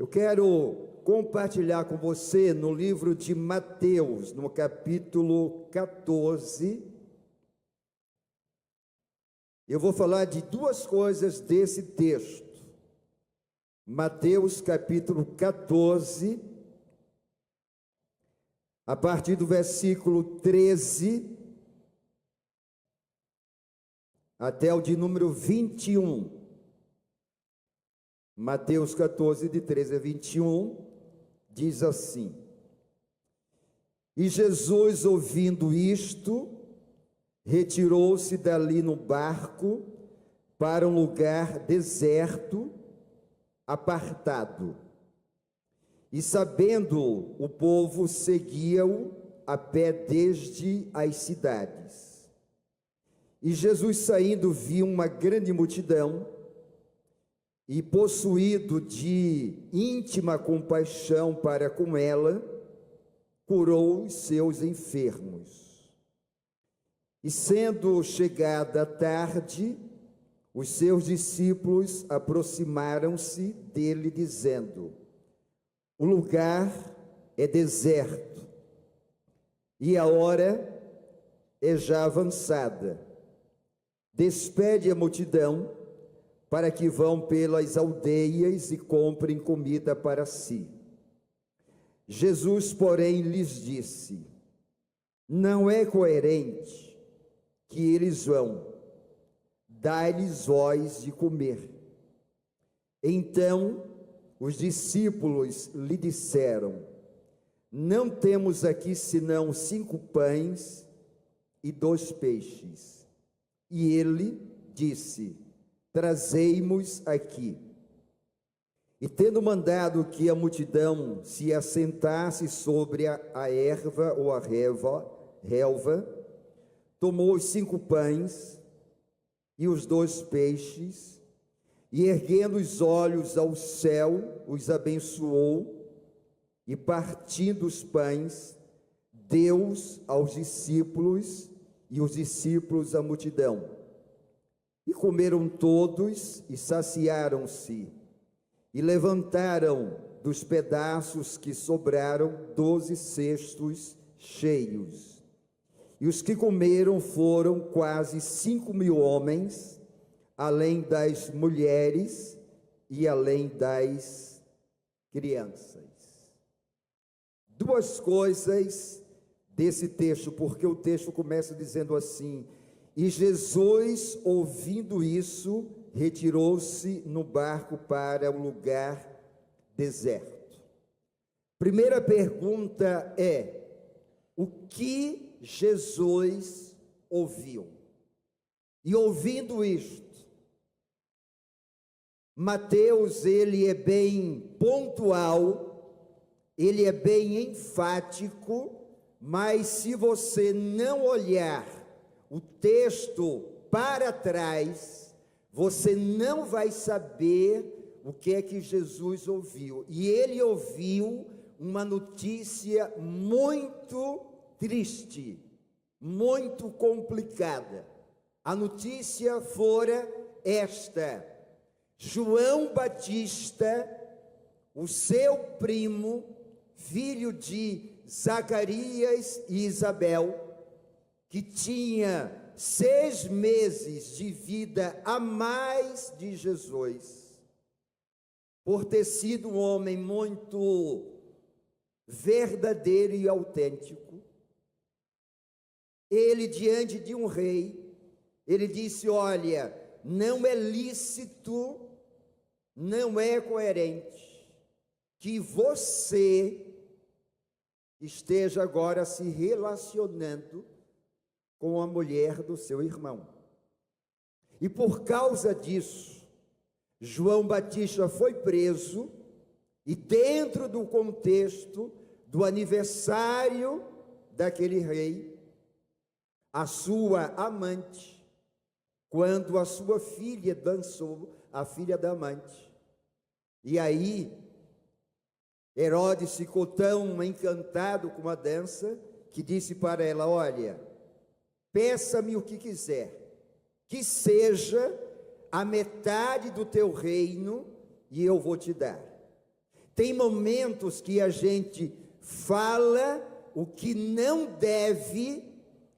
Eu quero compartilhar com você no livro de Mateus, no capítulo 14. Eu vou falar de duas coisas desse texto. Mateus, capítulo 14, a partir do versículo 13 até o de número 21. Mateus 14, de 13 a 21, diz assim: E Jesus, ouvindo isto, retirou-se dali no barco para um lugar deserto, apartado. E sabendo o povo, seguia-o a pé desde as cidades. E Jesus, saindo, viu uma grande multidão, e possuído de íntima compaixão para com ela, curou os seus enfermos. E sendo chegada a tarde, os seus discípulos aproximaram-se dele, dizendo: O lugar é deserto, e a hora é já avançada. Despede a multidão, para que vão pelas aldeias e comprem comida para si. Jesus, porém, lhes disse: Não é coerente que eles vão, dai-lhes vós de comer. Então os discípulos lhe disseram: Não temos aqui senão 5 pães e 2 peixes. E ele disse: Trazei-mos aqui. E tendo mandado que a multidão se assentasse sobre a erva ou a relva, tomou os 5 pães e os 2 peixes, e erguendo os olhos ao céu, os abençoou, e partindo os pães, deu-os aos discípulos, e os discípulos à multidão. E comeram todos e saciaram-se, e levantaram dos pedaços que sobraram 12 cestos cheios. E os que comeram foram quase 5.000 homens, além das mulheres e além das crianças. Duas coisas desse texto, porque o texto começa dizendo assim: E Jesus, ouvindo isso, retirou-se no barco para um lugar deserto. Primeira pergunta é: o que Jesus ouviu? E ouvindo isto, Mateus, ele é bem pontual, ele é bem enfático, mas se você não olhar o texto para trás, você não vai saber o que é que Jesus ouviu. E ele ouviu uma notícia muito triste, muito complicada. A notícia fora esta: João Batista, o seu primo, filho de Zacarias e Isabel, que tinha 6 meses de vida a mais de Jesus, por ter sido um homem muito verdadeiro e autêntico, ele, diante de um rei, ele disse: Olha, não é lícito, não é coerente que você esteja agora se relacionando com a mulher do seu irmão. E por causa disso, João Batista foi preso, e dentro do contexto do aniversário daquele rei, a sua amante, quando a sua filha dançou, a filha da amante, e aí Herodes ficou tão encantado com a dança, que disse para ela: Olha, peça-me o que quiser, que seja a metade do teu reino, e eu vou te dar. Tem momentos que a gente fala o que não deve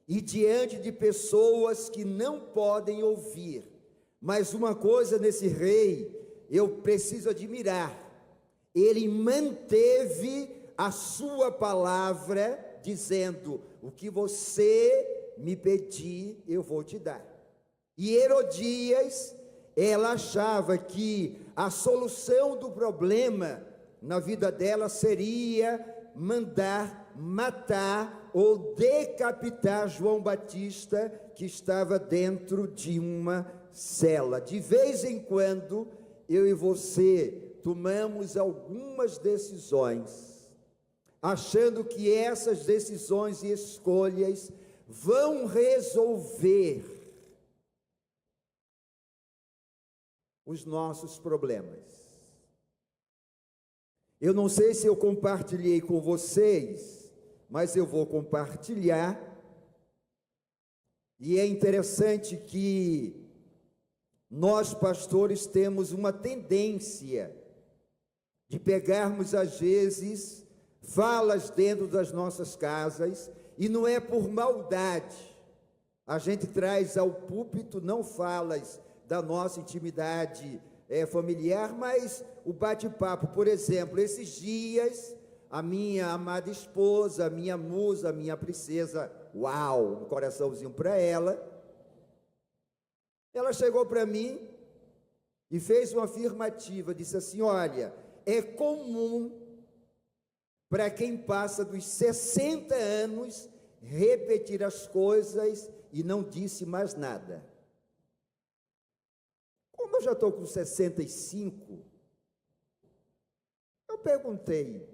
e diante de pessoas que não podem ouvir. Mas uma coisa nesse rei eu preciso admirar: ele manteve a sua palavra, dizendo: o que você me pedir, eu vou te dar. E Herodias, ela achava que a solução do problema na vida dela seria mandar matar ou decapitar João Batista, que estava dentro de uma cela. De vez em quando, eu e você tomamos algumas decisões, achando que essas decisões e escolhas vão resolver os nossos problemas. Eu não sei se eu compartilhei com vocês, mas eu vou compartilhar. E é interessante que nós, pastores, temos uma tendência de pegarmos, às vezes, falas dentro das nossas casas, e não é por maldade. A gente traz ao púlpito não falas da nossa intimidade familiar, mas o bate-papo. Por exemplo, esses dias, a minha amada esposa, a minha musa, a minha princesa, uau, um coraçãozinho para ela chegou para mim e fez uma afirmativa, disse assim: olha, é comum para quem passa dos 60 anos repetir as coisas, e não disse mais nada. Como eu já estou com 65, eu perguntei: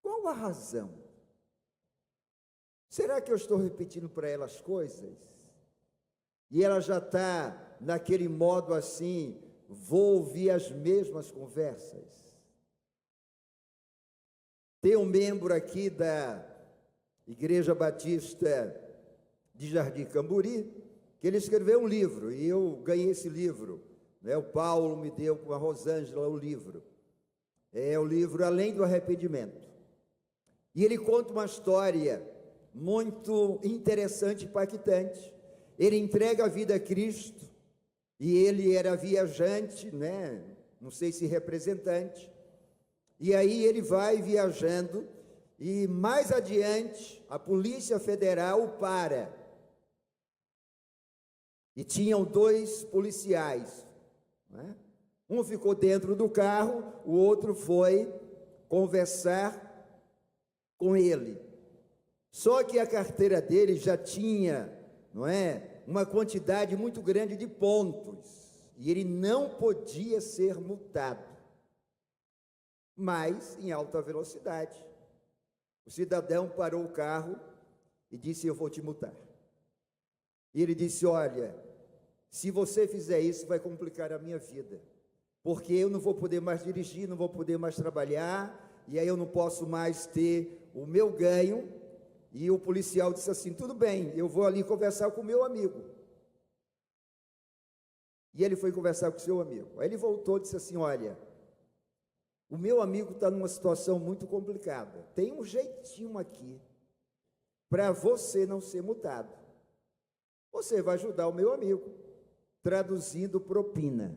qual a razão? Será que eu estou repetindo para ela as coisas? E ela já está naquele modo assim: vou ouvir as mesmas conversas. Tem um membro aqui da Igreja Batista de Jardim Camburi, que ele escreveu um livro, e eu ganhei esse livro, né? O Paulo me deu com a Rosângela o livro. É o livro Além do Arrependimento. E ele conta uma história muito interessante e impactante. Ele entrega a vida a Cristo, e ele era viajante, né? Não sei se representante, e aí ele vai viajando, e mais adiante a Polícia Federal o para. E tinham 2 policiais, né? Um ficou dentro do carro, o outro foi conversar com ele. Só que a carteira dele já tinha, não é, uma quantidade muito grande de pontos, e ele não podia ser multado, mas em alta velocidade. O cidadão parou o carro e disse: eu vou te multar. E ele disse: olha, se você fizer isso, vai complicar a minha vida, porque eu não vou poder mais dirigir, não vou poder mais trabalhar, e aí eu não posso mais ter o meu ganho. E o policial disse assim: tudo bem, eu vou ali conversar com o meu amigo. E ele foi conversar com o seu amigo. Aí ele voltou e disse assim: olha, o meu amigo está numa situação muito complicada, tem um jeitinho aqui para você não ser multado. Você vai ajudar o meu amigo, traduzindo propina.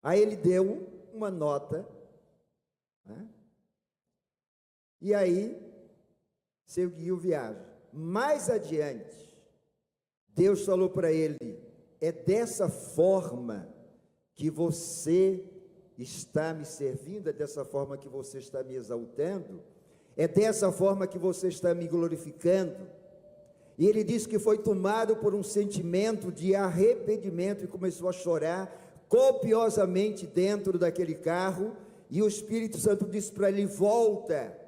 Aí ele deu uma nota, né? E aí seguiu viagem. Mais adiante, Deus falou para ele: é dessa forma que você está me servindo, é dessa forma que você está me exaltando, é dessa forma que você está me glorificando. E ele disse que foi tomado por um sentimento de arrependimento e começou a chorar copiosamente dentro daquele carro, e o Espírito Santo disse para ele: volta.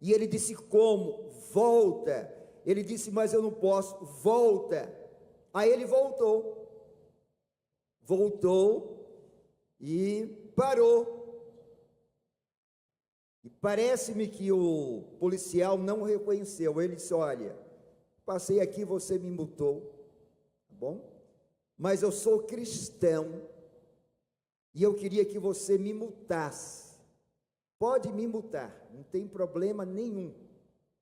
E ele disse: como? Volta. Ele disse: mas eu não posso. Volta. Aí ele voltou e parou. E parece-me que o policial não reconheceu. Ele disse: olha, passei aqui, você me multou, tá bom? Mas eu sou cristão, E eu queria que você me multasse. Pode me multar, não tem problema nenhum,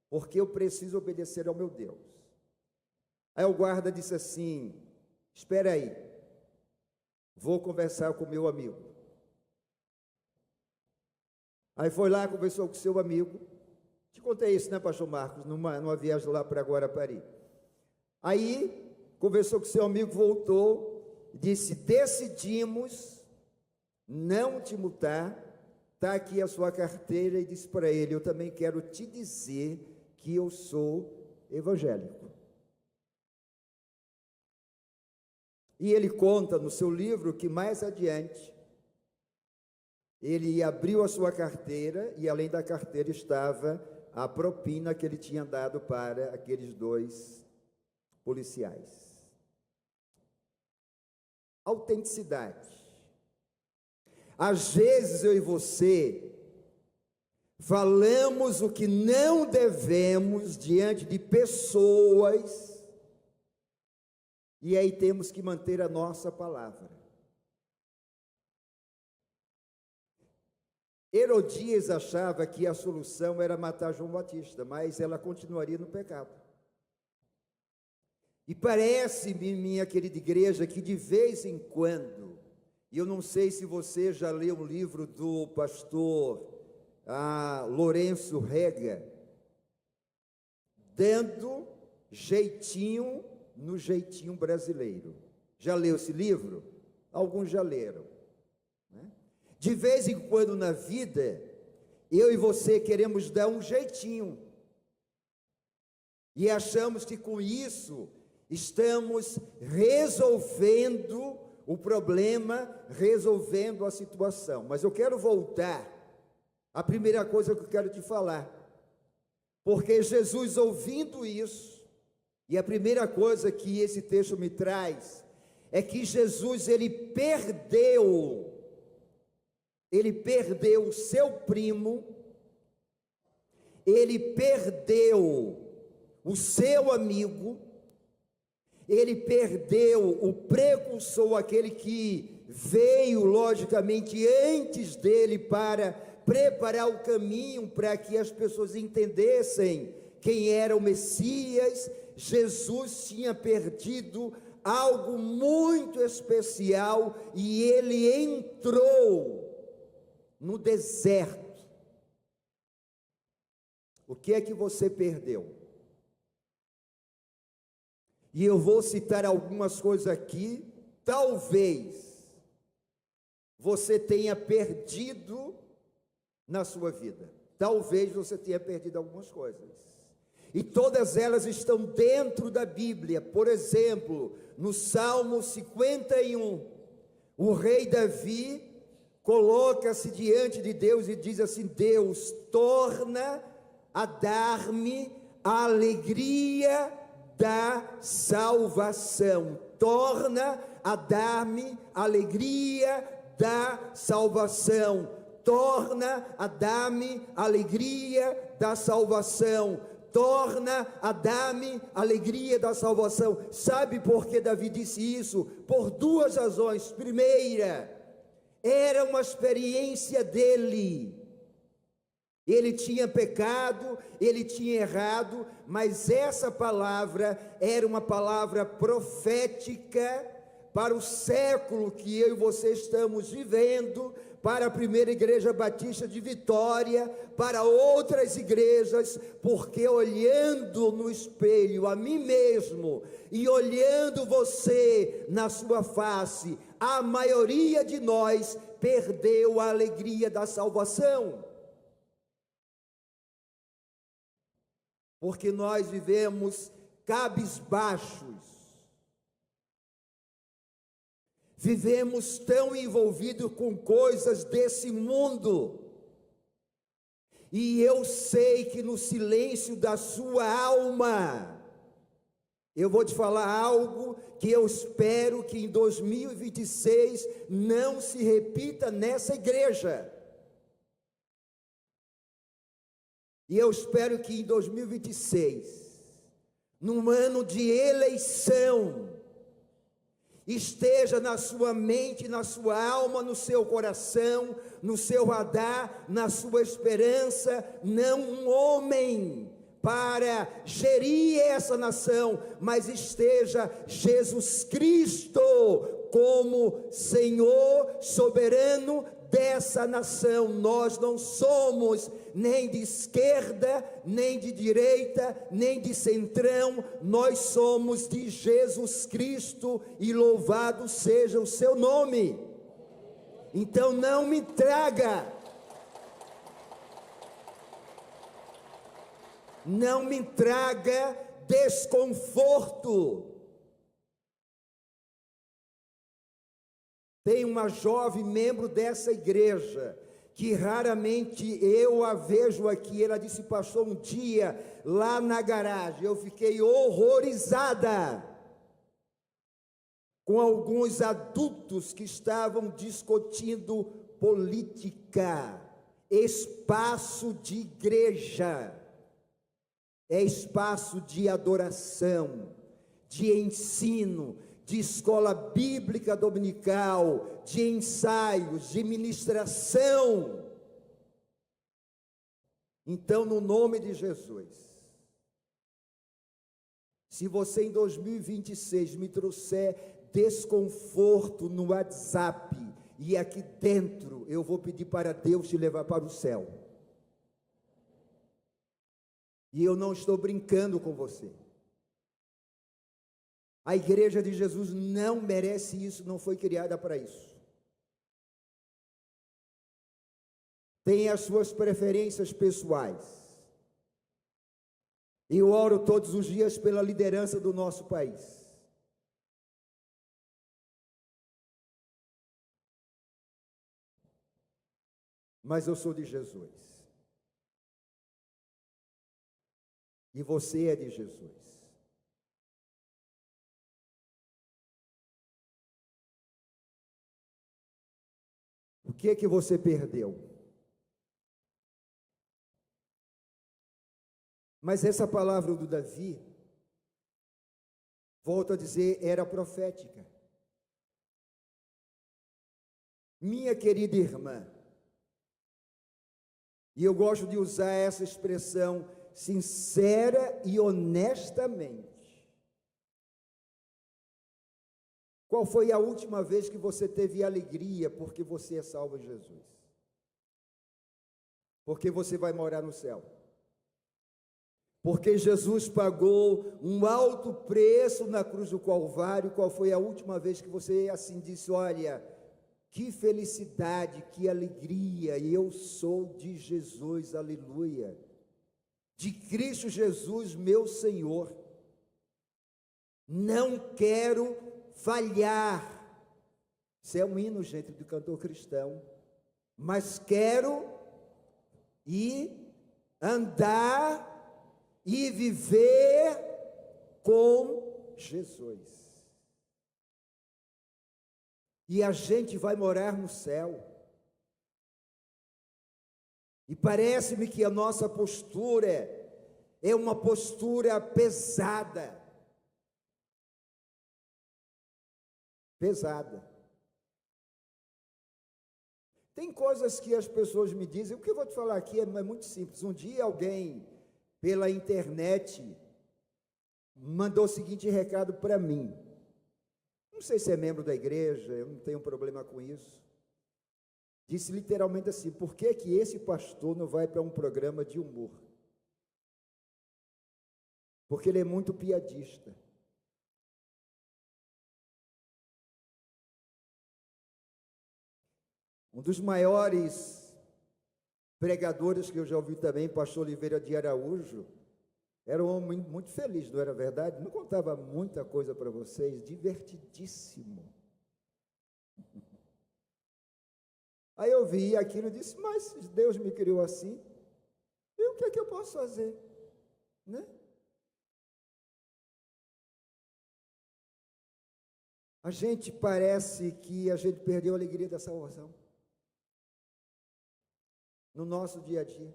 porque eu preciso obedecer ao meu Deus. Aí o guarda disse assim: espera aí, vou conversar com o meu amigo. Aí foi lá, conversou com o seu amigo. Te contei isso, né, pastor Marcos, numa viagem lá para Guarapari. Aí, conversou com o seu amigo, voltou, disse: decidimos não te multar, está aqui a sua carteira, e disse para ele: eu também quero te dizer que eu sou evangélico. E ele conta no seu livro que mais adiante, ele abriu a sua carteira, e além da carteira estava a propina que ele tinha dado para aqueles 2 policiais. Autenticidade. Às vezes eu e você falamos o que não devemos diante de pessoas, e aí temos que manter a nossa palavra. Herodias achava que a solução era matar João Batista, mas ela continuaria no pecado. E parece-me, minha querida igreja, que de vez em quando, e eu não sei se você já leu um livro do pastor Lourenço Rega, dando jeitinho no jeitinho brasileiro. Já leu esse livro? Alguns já leram, né? De vez em quando na vida, eu e você queremos dar um jeitinho, e achamos que com isso estamos resolvendo o problema, resolvendo a situação. Mas eu quero voltar à primeira coisa que eu quero te falar, porque Jesus, ouvindo isso, e a primeira coisa que esse texto me traz é que Jesus, ele perdeu o seu primo, ele perdeu o seu amigo, ele perdeu o precursor, aquele que veio logicamente antes dele para preparar o caminho para que as pessoas entendessem quem era o Messias. Jesus tinha perdido algo muito especial e ele entrou no deserto. O que é que você perdeu? E eu vou citar algumas coisas aqui. Talvez você tenha perdido na sua vida. Talvez você tenha perdido algumas coisas. E todas elas estão dentro da Bíblia. Por exemplo, no Salmo 51, o rei Davi coloca-se diante de Deus e diz assim: Deus, torna a dar-me a alegria da salvação. Torna a dar-me a alegria da salvação. Torna a dar-me a alegria da salvação. Torna a dar-me a alegria da salvação. Sabe por que Davi disse isso? Por 2 razões. Primeira, era uma experiência dele. Ele tinha pecado, ele tinha errado, mas essa palavra era uma palavra profética para o século que eu e você estamos vivendo, para a primeira igreja batista de Vitória, para outras igrejas, porque olhando no espelho a mim mesmo e olhando você na sua face, a maioria de nós perdeu a alegria da salvação. Porque nós vivemos cabisbaixos, vivemos tão envolvidos com coisas desse mundo, e eu sei que no silêncio da sua alma, eu vou te falar algo que eu espero que em 2026 não se repita nessa igreja. E eu espero que em 2026, num ano de eleição, esteja na sua mente, na sua alma, no seu coração, no seu radar, na sua esperança, não um homem para gerir essa nação, mas esteja Jesus Cristo como Senhor soberano dessa nação. Nós não somos nem de esquerda, nem de direita, nem de centrão, nós somos de Jesus Cristo, e louvado seja o seu nome. Então não me traga desconforto. Tem uma jovem membro dessa igreja, que raramente eu a vejo aqui. Ela disse: passou um dia lá na garagem, eu fiquei horrorizada com alguns adultos que estavam discutindo política. Espaço de igreja é espaço de adoração, de ensino, de escola bíblica dominical, de ensaios, de ministração. Então, no nome de Jesus, se você em 2026 me trouxer desconforto no WhatsApp e aqui dentro, eu vou pedir para Deus te levar para o céu. E eu não estou brincando com você. A igreja de Jesus não merece isso, não foi criada para isso. Tem as suas preferências pessoais. Eu oro todos os dias pela liderança do nosso país. Mas eu sou de Jesus. E você é de Jesus. O que é que você perdeu? Mas essa palavra do Davi, volto a dizer, era profética. Minha querida irmã, e eu gosto de usar essa expressão, sincera e honestamente. Qual foi a última vez que você teve alegria porque você é salvo em Jesus? Porque você vai morar no céu. Porque Jesus pagou um alto preço na cruz do Calvário. Qual foi a última vez que você assim disse: olha, que felicidade, que alegria, e eu sou de Jesus, aleluia, de Cristo Jesus, meu Senhor. Não quero falhar. Isso é um hino, gente, do cantor cristão. Mas quero andar e viver com Jesus. E a gente vai morar no céu. E parece-me que a nossa postura é uma postura pesada. Pesada. Tem coisas que as pessoas me dizem, o que eu vou te falar aqui é muito simples. Um dia alguém, pela internet, mandou o seguinte recado para mim. Não sei se é membro da igreja, eu não tenho problema com isso. Disse literalmente assim: por que que esse pastor não vai para um programa de humor? Porque ele é muito piadista. Um dos maiores pregadores que eu já ouvi também, pastor Oliveira de Araújo, era um homem muito feliz, não era verdade? Não contava muita coisa para vocês, divertidíssimo. Aí eu vi aquilo e disse: mas Deus me criou assim, e o que é que eu posso fazer? Né? A gente parece que a gente perdeu a alegria da salvação no nosso dia a dia.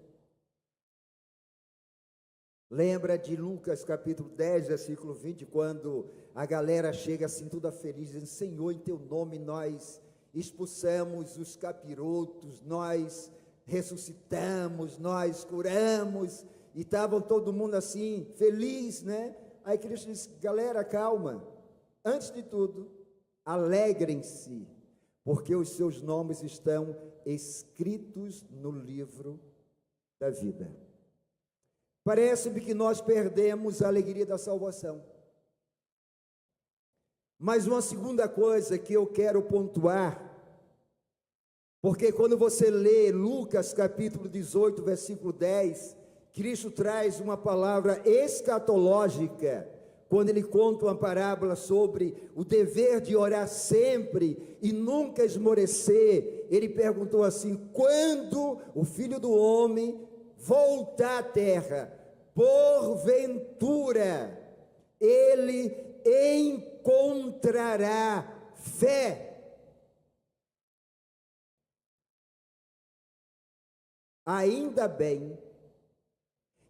Lembra de Lucas capítulo 10, versículo 20, quando a galera chega assim toda feliz, dizendo: Senhor, em teu nome nós expulsamos os capirotos, nós ressuscitamos, nós curamos, e estavam todo mundo assim, feliz, né? Aí Cristo disse: galera, calma, antes de tudo, alegrem-se, porque os seus nomes estão escritos no livro da vida. Parece-me que nós perdemos a alegria da salvação. Mas uma segunda coisa que eu quero pontuar, porque quando você lê Lucas capítulo 18, versículo 10, Cristo traz uma palavra escatológica, quando ele conta uma parábola sobre o dever de orar sempre e nunca esmorecer. Ele perguntou assim: quando o Filho do Homem voltar à terra, porventura ele encontrará fé? Ainda bem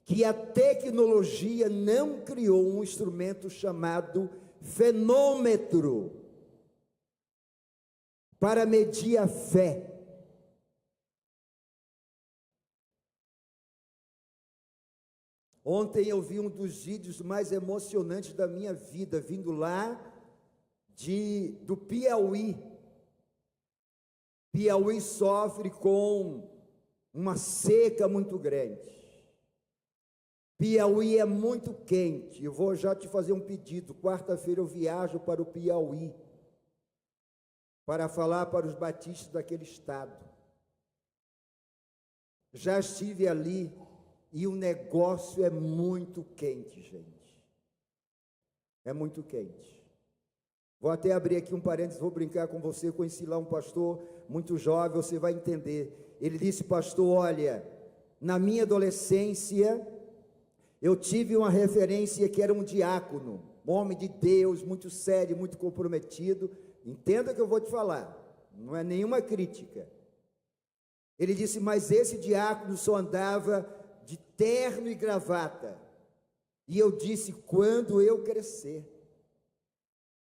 que a tecnologia não criou um instrumento chamado fenômetro para medir a fé. Ontem eu vi um dos vídeos mais emocionantes da minha vida, vindo lá do Piauí. Piauí sofre com uma seca muito grande. Piauí é muito quente. Eu vou já te fazer um pedido. Quarta-feira eu viajo para o Piauí para falar para os batistas daquele estado. Já estive ali e o negócio é muito quente, gente. É muito quente. Vou até abrir aqui um parênteses, vou brincar com você. Eu conheci lá um pastor muito jovem, você vai entender. Ele disse: pastor, olha, na minha adolescência eu tive uma referência que era um diácono, um homem de Deus, muito sério, muito comprometido. Entenda o que eu vou te falar, não é nenhuma crítica. Ele disse: mas esse diácono só andava de terno e gravata. E eu disse: quando eu crescer,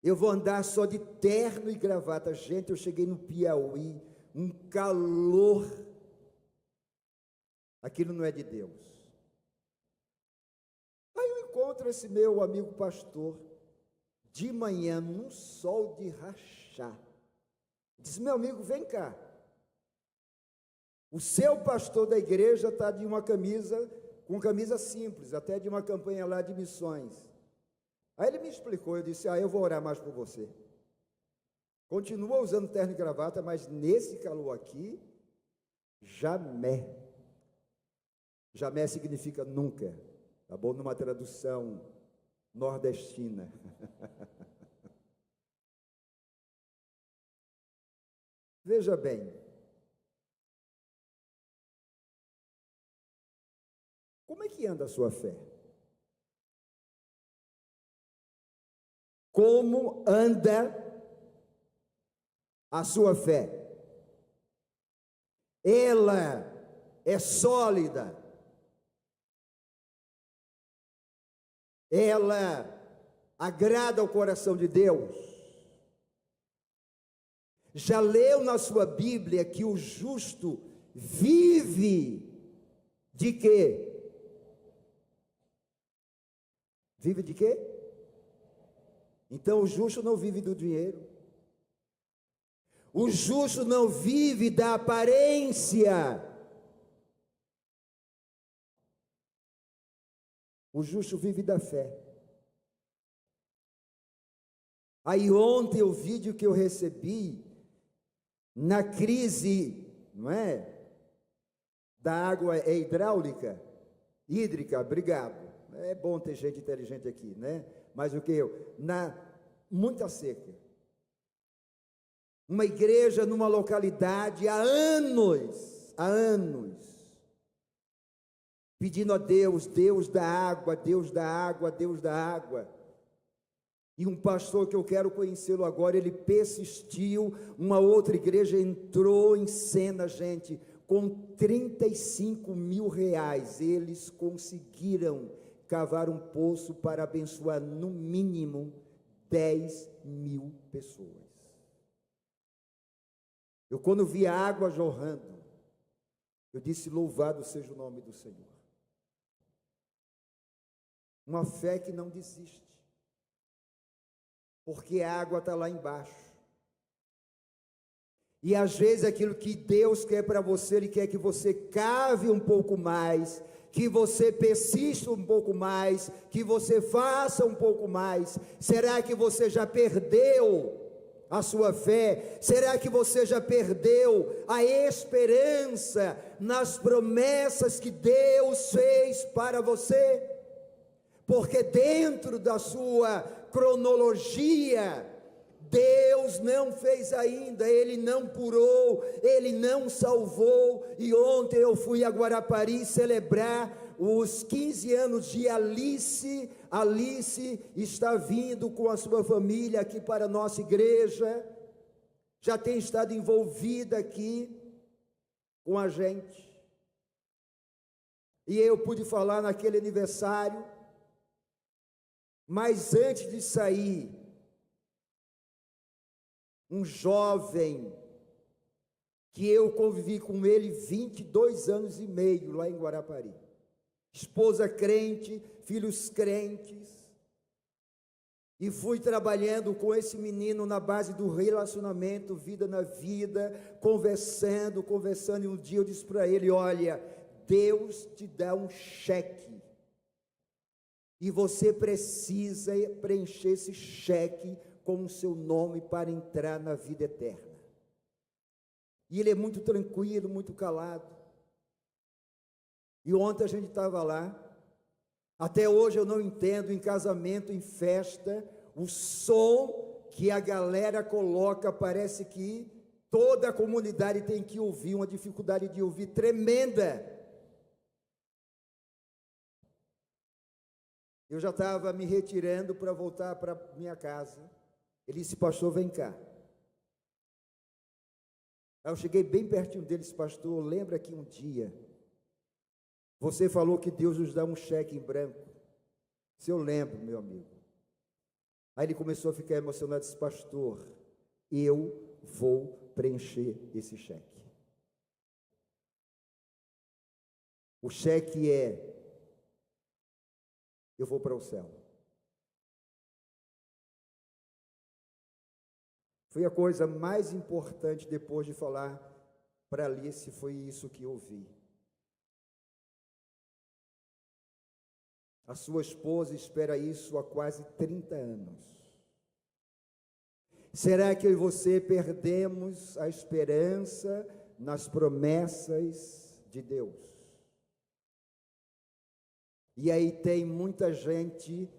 eu vou andar só de terno e gravata. Gente, eu cheguei no Piauí, um calor, aquilo não é de Deus. Encontro esse meu amigo pastor de manhã num sol de rachar. Diz: meu amigo, vem cá, o seu pastor da igreja está de uma camisa, com camisa simples, até de uma campanha lá de missões. Aí ele me explicou, eu disse: eu vou orar mais por você. Continua usando terno e gravata, mas nesse calor aqui, jamais. Jamais significa nunca. Tá bom? Numa tradução nordestina. Veja bem, como é que anda a sua fé? Como anda a sua fé? Ela é sólida? Ela agrada ao coração de Deus? Já leu na sua Bíblia que o justo vive de quê? Vive de quê? Então o justo não vive do dinheiro. O justo não vive da aparência. O justo vive da fé. Aí ontem o vídeo que eu recebi na crise, não é? Da água é hidráulica, hídrica, obrigado. É bom ter gente inteligente aqui, né? Mas o que muita seca. Uma igreja numa localidade há anos, pedindo a Deus, Deus da água, Deus da água, Deus da água. E um pastor que eu quero conhecê-lo agora, ele persistiu, uma outra igreja entrou em cena, gente, com 35 mil reais, eles conseguiram cavar um poço para abençoar no mínimo 10.000 pessoas. Eu, quando vi a água jorrando, eu disse: louvado seja o nome do Senhor. Uma fé que não desiste, porque a água está lá embaixo. E às vezes aquilo que Deus quer para você, Ele quer que você cave um pouco mais, que você persista um pouco mais, que você faça um pouco mais. Será que você já perdeu a sua fé? Será que você já perdeu a esperança nas promessas que Deus fez para você? Porque dentro da sua cronologia, Deus não fez ainda, Ele não curou, Ele não salvou. E ontem eu fui a Guarapari celebrar os 15 anos de Alice. Alice está vindo com a sua família aqui para a nossa igreja, já tem estado envolvida aqui com a gente. E eu pude falar naquele aniversário, mas antes de sair, um jovem, que eu convivi com ele 22 anos e meio lá em Guarapari, esposa crente, filhos crentes, e fui trabalhando com esse menino na base do relacionamento, vida na vida, conversando, e um dia eu disse para ele: olha, Deus te dá um cheque, e você precisa preencher esse cheque com o seu nome para entrar na vida eterna. E ele é muito tranquilo, muito calado. E ontem a gente estava lá. Até hoje eu não entendo, em casamento, em festa, o som que a galera coloca, parece que toda a comunidade tem que ouvir, uma dificuldade de ouvir tremenda. Eu já estava me retirando para voltar para minha casa. Ele disse: pastor, vem cá. Aí eu cheguei bem pertinho dele e disse: pastor, lembra que um dia você falou que Deus nos dá um cheque em branco? Se eu lembro, meu amigo. Aí ele começou a ficar emocionado e disse: pastor, eu vou preencher esse cheque. O cheque é: eu vou para o céu. Foi a coisa mais importante depois de falar para Alice, foi isso que eu ouvi. A sua esposa espera isso há quase 30 anos. Será que eu e você perdemos a esperança nas promessas de Deus? E aí tem muita gente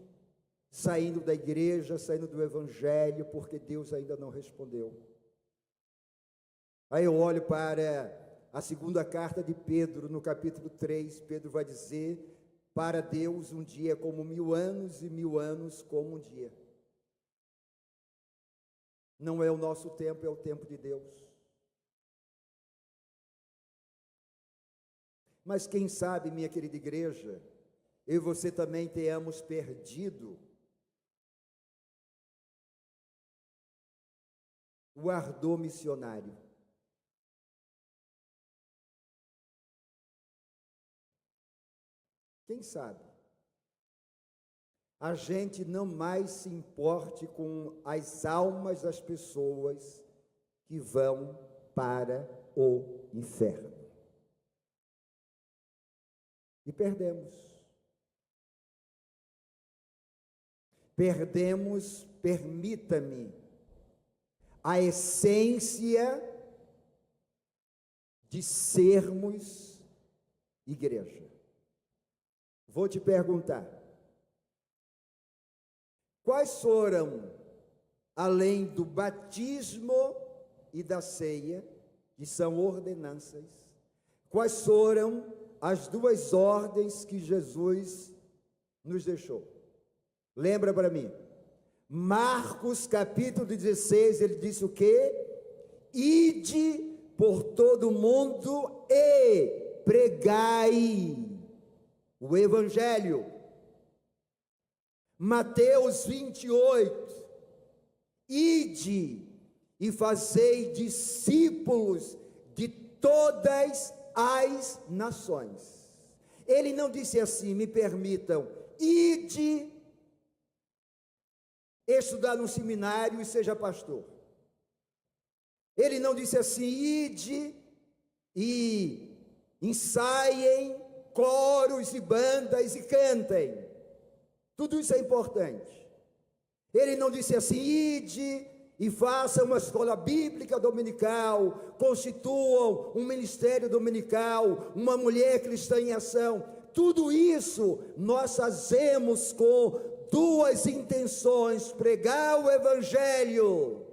saindo da igreja, saindo do evangelho, porque Deus ainda não respondeu. Aí eu olho para a segunda carta de Pedro, no capítulo 3, Pedro vai dizer: para Deus um dia é como 1000 anos, e 1000 anos como um dia. Não é o nosso tempo, é o tempo de Deus. Mas quem sabe, minha querida igreja, eu e você também tenhamos perdido o ardor missionário. Quem sabe a gente não mais se importe com as almas das pessoas que vão para o inferno. E perdemos. Perdemos, permita-me, a essência de sermos igreja. Vou te perguntar: quais foram, além do batismo e da ceia, que são ordenanças, quais foram as duas ordens que Jesus nos deixou? Lembra para mim? Marcos capítulo 16, ele disse o quê? Ide por todo o mundo e pregai o evangelho. Mateus 28, ide e fazei discípulos de todas as nações. Ele não disse assim, me permitam, ide estudar no seminário e seja pastor. Ele não disse assim, ide e ensaiem coros e bandas e cantem. Tudo isso é importante. Ele não disse assim, ide e façam uma escola bíblica dominical, constituam um ministério dominical, uma mulher cristã em ação. Tudo isso nós fazemos com duas intenções: pregar o evangelho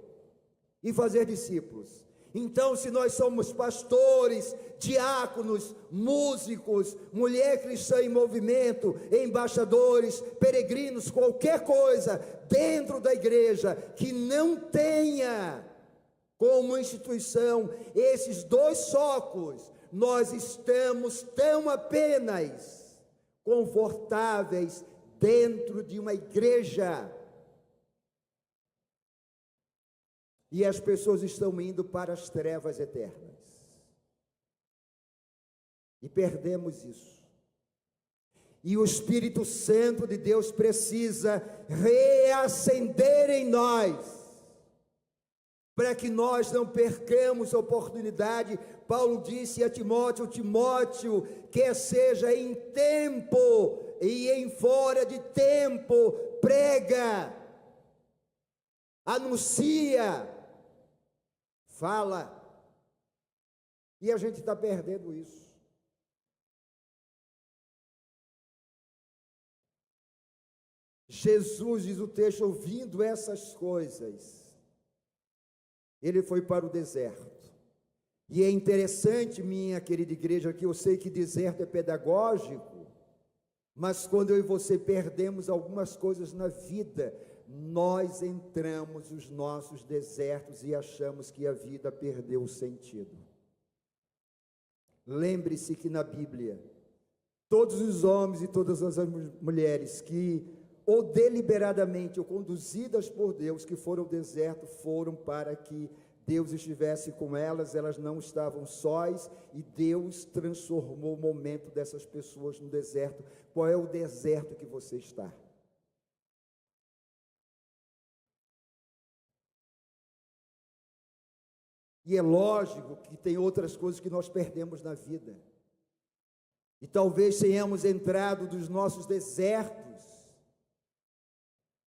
e fazer discípulos. Então, se nós somos pastores, diáconos, músicos, mulher cristã em movimento, embaixadores, peregrinos, qualquer coisa dentro da igreja que não tenha como instituição esses dois focos, nós estamos tão apenas confortáveis dentro de uma igreja. E as pessoas estão indo para as trevas eternas. E perdemos isso. E o Espírito Santo de Deus precisa reacender em nós, para que nós não percamos a oportunidade. Paulo disse a Timóteo, Timóteo, quer seja em tempo e em fora de tempo, prega, anuncia, fala. E a gente está perdendo isso. Jesus, diz o texto, ouvindo essas coisas, ele foi para o deserto. E é interessante, minha querida igreja, que eu sei que deserto é pedagógico, mas quando eu e você perdemos algumas coisas na vida, nós entramos nos nossos desertos e achamos que a vida perdeu o sentido. Lembre-se que na Bíblia, todos os homens e todas as mulheres que, ou deliberadamente, ou conduzidas por Deus, que foram ao deserto, foram para que Deus estivesse com elas, elas não estavam sós, e Deus transformou o momento dessas pessoas no deserto. Qual é o deserto que você está? E é lógico que tem outras coisas que nós perdemos na vida. E talvez tenhamos entrado dos nossos desertos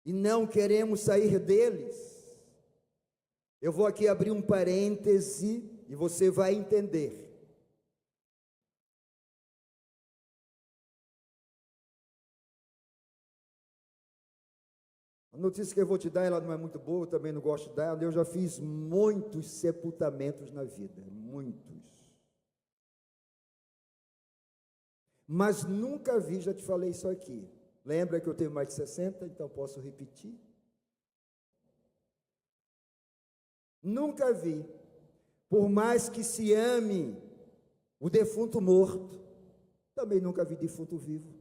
e não queremos sair deles. Eu vou aqui abrir um parêntese e você vai entender. A notícia que eu vou te dar, ela não é muito boa, eu também não gosto de dar. Eu já fiz muitos sepultamentos na vida, muitos. Mas nunca vi, já te falei isso aqui. Lembra que eu tenho mais de 60, então posso repetir? Nunca vi, por mais que se ame o defunto morto, também nunca vi defunto vivo,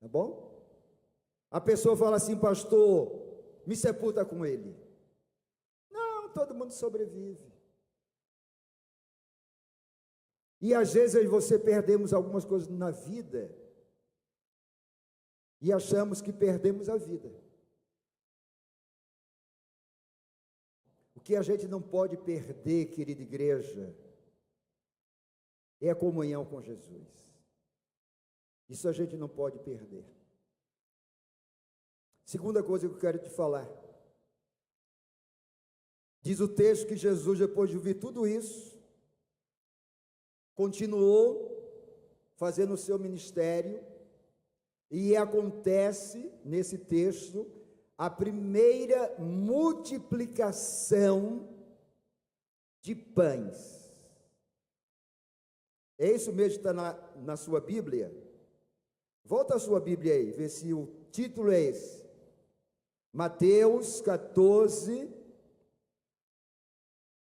tá bom? A pessoa fala assim, pastor, me sepulta com ele. Não, todo mundo sobrevive. E às vezes você perdemos algumas coisas na vida e achamos que perdemos a vida. O que a gente não pode perder, querida igreja, é a comunhão com Jesus. Isso a gente não pode perder. Segunda coisa que eu quero te falar. Diz o texto que Jesus, depois de ouvir tudo isso, continuou fazendo o seu ministério, e acontece nesse texto a primeira multiplicação de pães. É isso mesmo que está na sua Bíblia? Volta a sua Bíblia aí, vê se o título é esse. Mateus 14,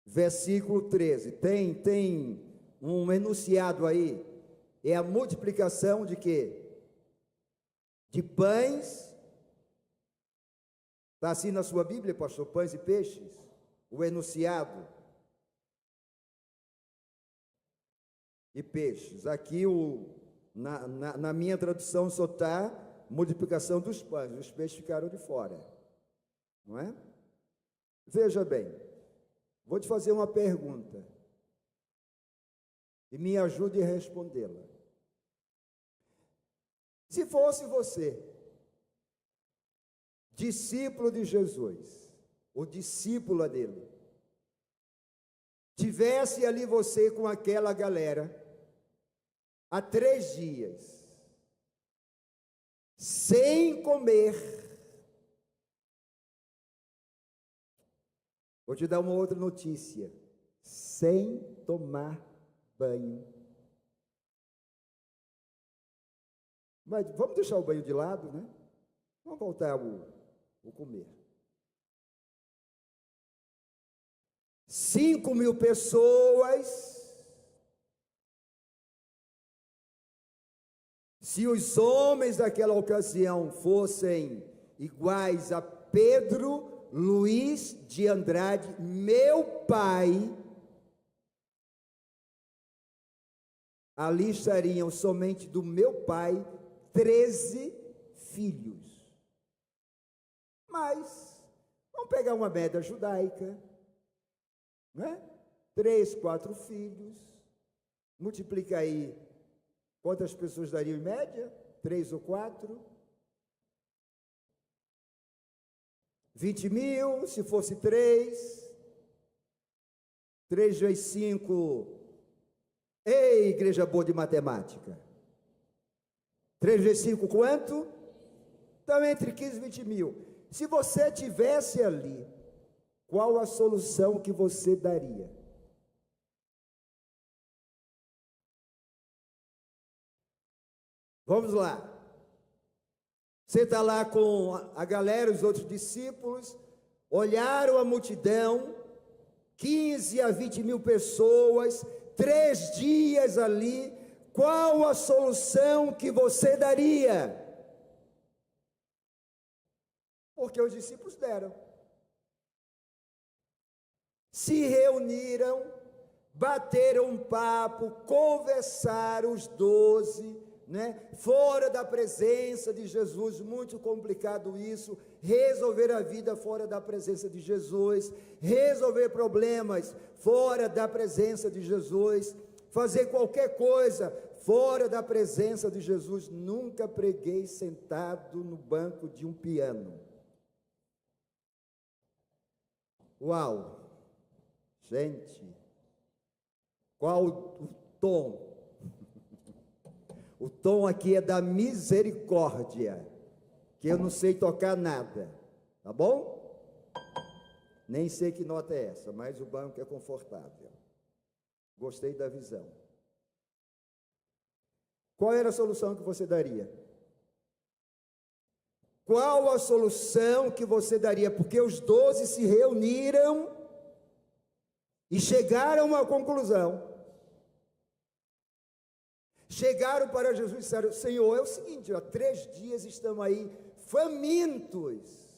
versículo 13. Tem um enunciado aí. É a multiplicação de quê? De pães Está assim na sua Bíblia, pastor? Pães e peixes? O enunciado. E peixes. Aqui, na minha tradução, só está multiplicação dos pães. Os peixes ficaram de fora. Não é? Veja bem. Vou te fazer uma pergunta. E me ajude a respondê-la. Se fosse você, discípulo de Jesus, ou discípula dele, tivesse ali você com aquela galera, há 3 dias, sem comer. Vou te dar uma outra notícia: sem tomar banho. Mas vamos deixar o banho de lado, né? Vamos voltar ao comer. 5.000 pessoas. Se os homens daquela ocasião fossem iguais a Pedro Luiz de Andrade, meu pai, ali estariam somente do meu pai 13 filhos. Mas, vamos pegar uma média judaica, né? 3, 4 filhos, multiplica aí, quantas pessoas dariam em média? 3 ou 4? 20.000, se fosse 3 vezes 5, ei, igreja boa de matemática, 3 vezes 5 quanto? Então, entre 15 e 20.000. Se você tivesse ali, qual a solução que você daria? Vamos lá. Você está lá com a galera, os outros discípulos, olharam a multidão, 15 a 20.000 pessoas, 3 dias ali. Qual a solução que você daria? Porque os discípulos deram. Se reuniram, bateram um papo, conversaram os 12, né? Fora da presença de Jesus, muito complicado isso, resolver a vida fora da presença de Jesus, resolver problemas fora da presença de Jesus, fazer qualquer coisa fora da presença de Jesus. Nunca preguei sentado no banco de um piano. Uau! Gente, qual o tom? O tom aqui é da misericórdia, que eu não sei tocar nada, tá bom? Nem sei que nota é essa, mas o banco é confortável. Gostei da visão. Qual era a solução que você daria? Qual a solução que você daria? Porque os 12 se reuniram e chegaram a uma conclusão. Chegaram para Jesus e disseram: Senhor, é o seguinte, há 3 dias estamos aí famintos.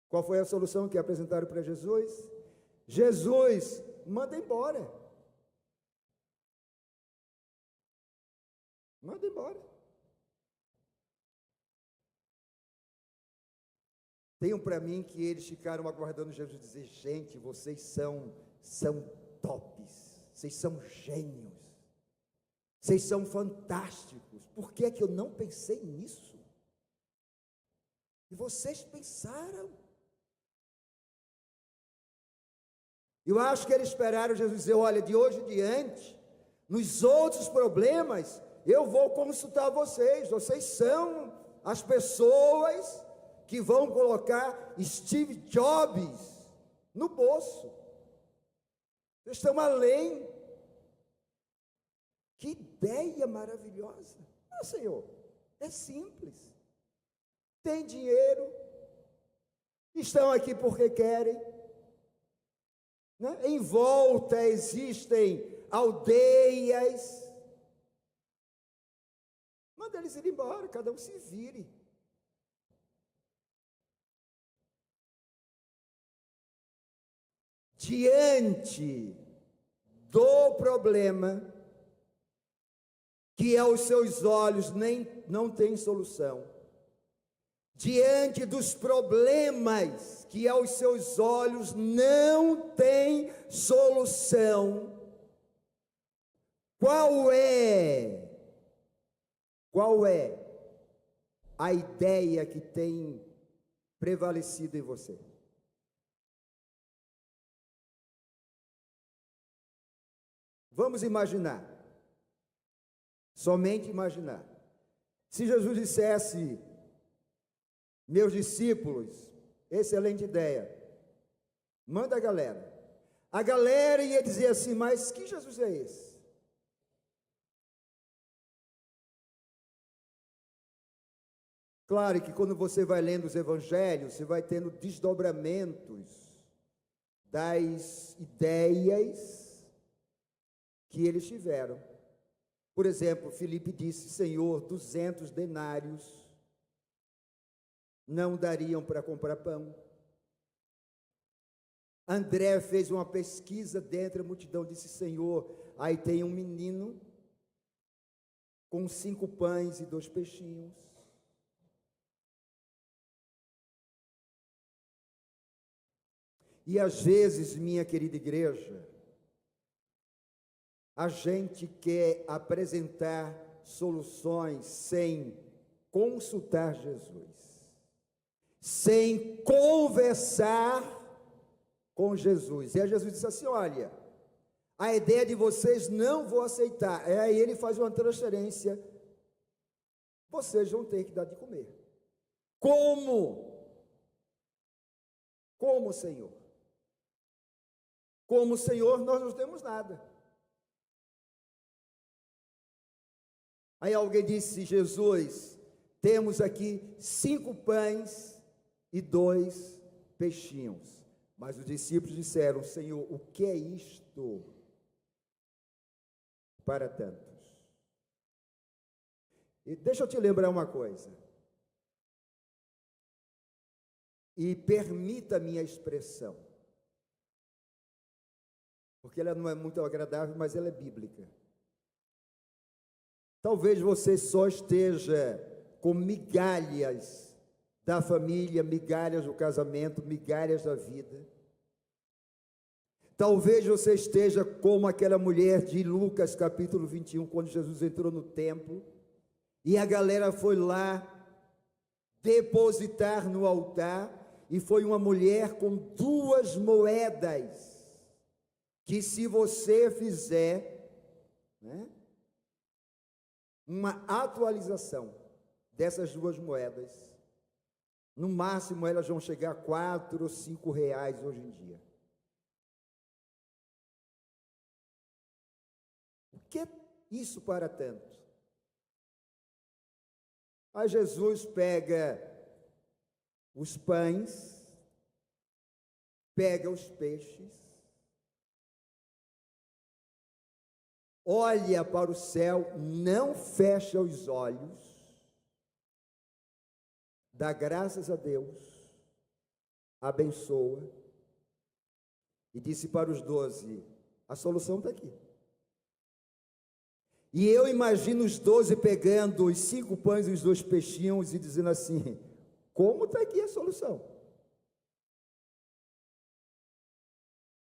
Qual foi a solução que apresentaram para Jesus? Jesus, manda embora. Manda embora. Tenham para mim que eles ficaram aguardando Jesus dizer: gente, vocês são tops, vocês são gênios, vocês são fantásticos. Por que é que eu não pensei nisso? E vocês pensaram. Eu acho que eles esperaram Jesus dizer: olha, de hoje em diante, nos outros problemas, eu vou consultar vocês são as pessoas que vão colocar Steve Jobs no bolso. Vocês estão além. Que ideia maravilhosa. Ah, Senhor, é simples. Tem dinheiro, estão aqui porque querem, né? Em volta existem aldeias. Manda eles ir embora, cada um se vire. diante do problema que aos seus olhos não tem solução, diante dos problemas que aos seus olhos não tem solução, qual é a ideia que tem prevalecido em você? Vamos imaginar, somente imaginar. Se Jesus dissesse: meus discípulos, excelente ideia, manda a galera ia dizer assim: mas que Jesus é esse? Claro que quando você vai lendo os evangelhos, você vai tendo desdobramentos das ideias que eles tiveram. Por exemplo, Filipe disse: Senhor, 200 denários não dariam para comprar pão. André fez uma pesquisa dentro da multidão, disse: Senhor, aí tem um menino com 5 pães e 2 peixinhos. E às vezes, minha querida igreja, a gente quer apresentar soluções sem consultar Jesus, sem conversar com Jesus. E aí Jesus disse assim: olha, a ideia de vocês não vou aceitar. Aí ele faz uma transferência: vocês vão ter que dar de comer. Como? Como, Senhor? Como, Senhor, nós não temos nada. Aí alguém disse: Jesus, temos aqui 5 pães e 2 peixinhos. Mas os discípulos disseram: Senhor, o que é isto para tantos? E deixa eu te lembrar uma coisa. E permita a minha expressão, porque ela não é muito agradável, mas ela é bíblica. Talvez você só esteja com migalhas da família, migalhas do casamento, migalhas da vida. Talvez você esteja como aquela mulher de Lucas capítulo 21, quando Jesus entrou no templo, e a galera foi lá depositar no altar, e foi uma mulher com 2 moedas, que se você fizer, né, uma atualização dessas 2 moedas, no máximo elas vão chegar a 4 ou 5 reais hoje em dia. O que é isso para tanto? Aí Jesus pega os pães, pega os peixes, olha para o céu, não fecha os olhos, dá graças a Deus, abençoa, e disse para os 12: a solução está aqui. E eu imagino os 12 pegando os 5 pães e os 2 peixinhos e dizendo assim: como está aqui a solução?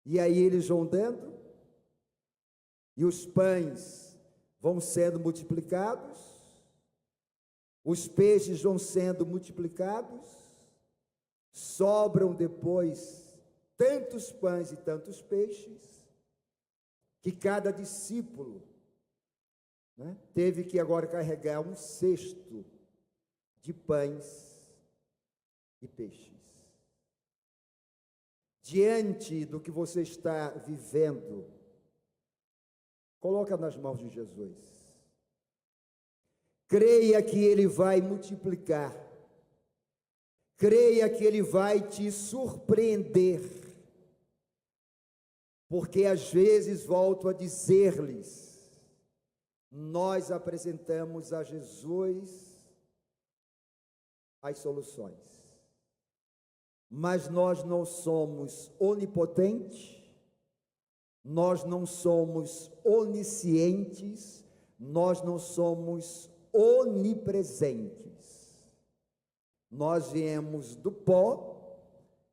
E aí eles vão dando, e os pães vão sendo multiplicados, os peixes vão sendo multiplicados, sobram depois tantos pães e tantos peixes, que cada discípulo, né, teve que agora carregar um cesto de pães e peixes. Diante do que você está vivendo, coloca nas mãos de Jesus. Creia que Ele vai multiplicar. Creia que Ele vai te surpreender. Porque às vezes, volto a dizer-lhes, nós apresentamos a Jesus as soluções. mas nós não somos onipotentes, nós não somos oniscientes, nós não somos onipresentes. Nós viemos do pó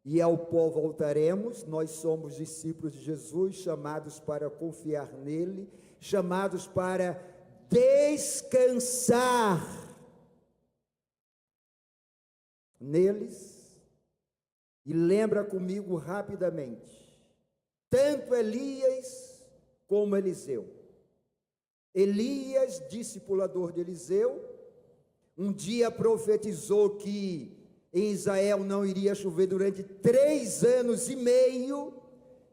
e ao pó voltaremos. Nós somos discípulos de Jesus, chamados para confiar nele, chamados para descansar neles. E lembra comigo rapidamente, tanto Elias como Eliseu. Elias, discipulador de Eliseu, um dia profetizou que em Israel não iria chover durante 3 anos e meio,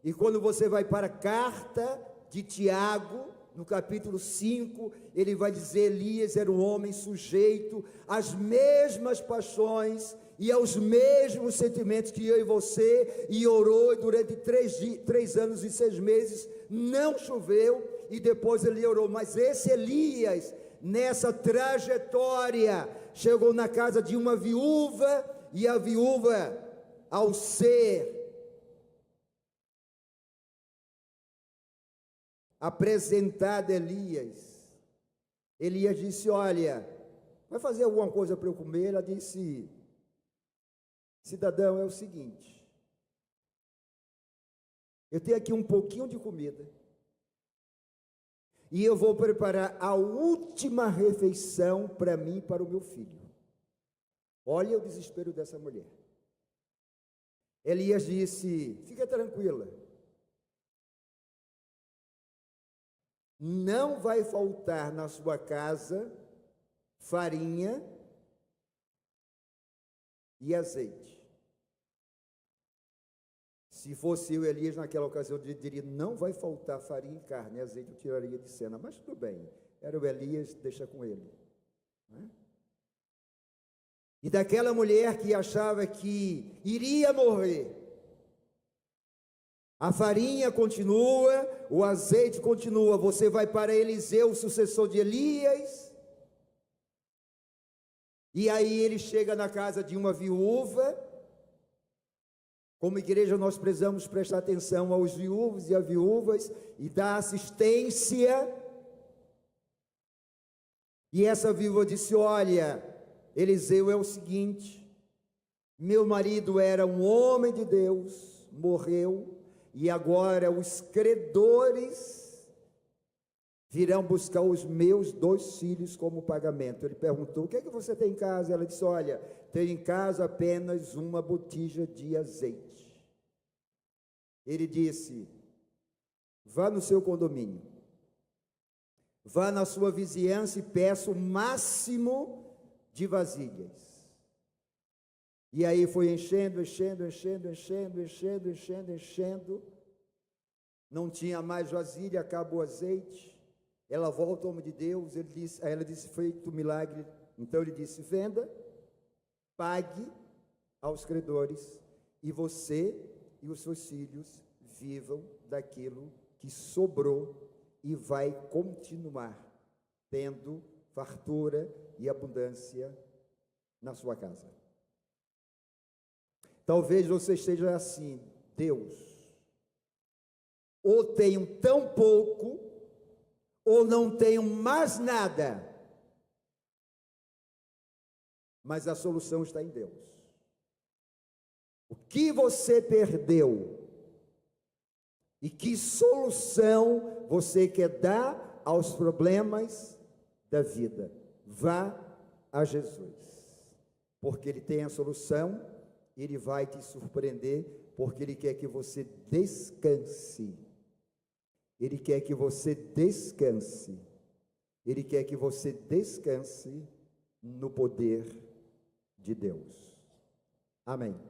e quando você vai para a carta de Tiago, no capítulo 5, ele vai dizer: Elias era um homem sujeito às mesmas paixões e aos mesmos sentimentos que eu e você, e orou, e durante 3 anos e 6 meses não choveu, e depois ele orou. Mas esse Elias, nessa trajetória, chegou na casa de uma viúva, e a viúva, ao ser apresentada a Elias, Elias disse: olha, vai fazer alguma coisa para eu comer? Ela disse: cidadão, é o seguinte, eu tenho aqui um pouquinho de comida, e eu vou preparar a última refeição para mim e para o meu filho. Olha o desespero dessa mulher. Elias disse: fica tranquila, não vai faltar na sua casa farinha e azeite. Se fosse eu, Elias, naquela ocasião, eu diria: não vai faltar farinha e carne, azeite eu tiraria de cena, mas tudo bem, era o Elias, deixa com ele, não é? E daquela mulher que achava que iria morrer, a farinha continua, o azeite continua. Você vai para Eliseu, o sucessor de Elias, e aí ele chega na casa de uma viúva. Como igreja, nós precisamos prestar atenção aos viúvos e às viúvas e dar assistência. E essa viúva disse: olha, Eliseu, é o seguinte, meu marido era um homem de Deus, morreu, e agora os credores virão buscar os meus 2 filhos como pagamento. Ele perguntou: o que é que você tem em casa? Ela disse: olha, tenho em casa apenas uma botija de azeite. Ele disse: vá no seu condomínio, vá na sua vizinhança e peça o máximo de vasilhas. E aí foi enchendo, não tinha mais vasilha, acabou o azeite. Ela volta ao homem de Deus, ela disse: feito milagre. Então ele disse: venda, pague aos credores, e você e os seus filhos vivam daquilo que sobrou, e vai continuar tendo fartura e abundância na sua casa. Talvez você esteja assim: Deus, ou tenho tão pouco, ou não tenho mais nada. Mas a solução está em Deus. O que você perdeu e que solução você quer dar aos problemas da vida? Vá a Jesus, porque Ele tem a solução. Ele vai te surpreender, porque Ele quer que você descanse. Ele quer que você descanse. Ele quer que você descanse no poder de Deus. Amém.